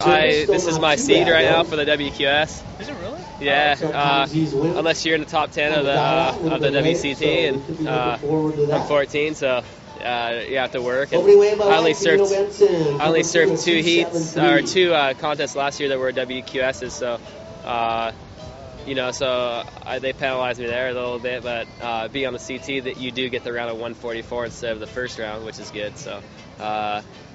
This is my seed right now for the WQS. Is it really? Yeah, unless you're in the top 10 of the WCT, and I'm 14, so you have to work. And I only surfed two heats or two contests last year that were WQSs, so they penalized me there a little bit. But being on the CT, that you do get the round of 144 instead of the first round, which is good. So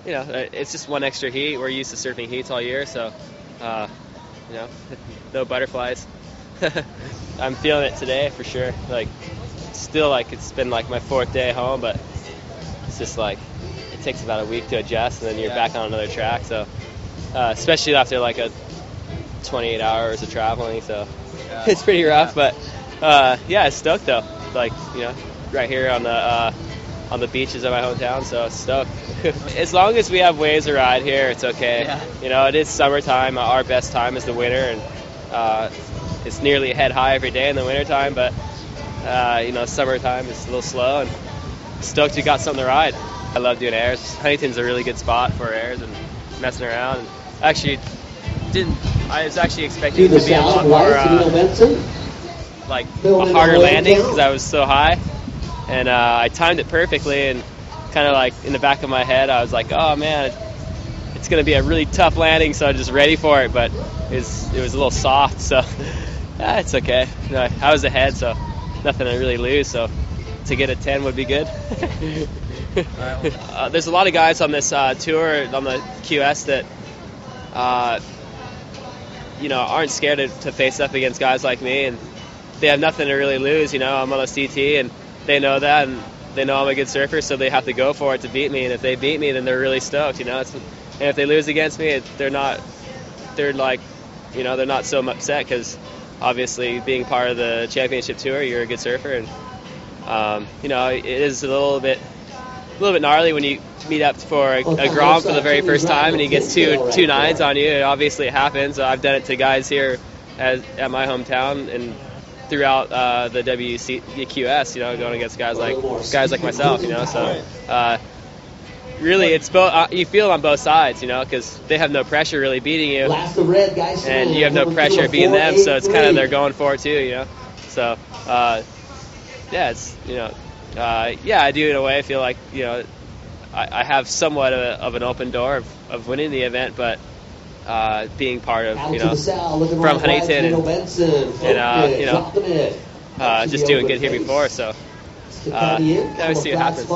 it's just one extra heat. We're used to surfing heats all year, so no butterflies. I'm feeling it today for sure. Still it's been my fourth day home, but it's just it takes about a week to adjust, and then you're back on another track. So especially after a 28 hours of traveling, so it's pretty rough. But it's stoked though. Right here on the beaches of my hometown, so stoked. As long as we have waves to ride here, it's okay. Yeah. It is summertime. Our best time is the winter, and it's nearly head high every day in the wintertime, but summertime is a little slow, and stoked we got something to ride. I love doing airs. Huntington's a really good spot for airs and messing around. And I was actually expecting it to be a lot more a harder landing because I was so high, and I timed it perfectly, and kind of in the back of my head I was like, oh man, it's going to be a really tough landing, so I'm just ready for it, but it was a little soft, so it's okay. I was ahead, so nothing to really lose, so to get a 10 would be good. There's a lot of guys on this tour, on the QS, that aren't scared to face up against guys like me, and they have nothing to really lose. I'm on a CT, and they know that, and they know I'm a good surfer, so they have to go for it to beat me. And if they beat me, then they're really stoked. And if they lose against me, they're not so upset, because obviously being part of the championship tour, you're a good surfer, and it is a little bit gnarly when you meet up for a Grom for the very first time and he gets two nines on you. Obviously it happens. I've done it to guys here at my hometown and throughout the WQS, going against guys like myself, so really it's both. You feel on both sides, because they have no pressure really beating you, and you have no pressure beating them, so it's kind of they're going for it too, so I do in a way feel like I have somewhat of an open door of winning the event, but being part of from Huntington and just doing good here before, so let's see what happens.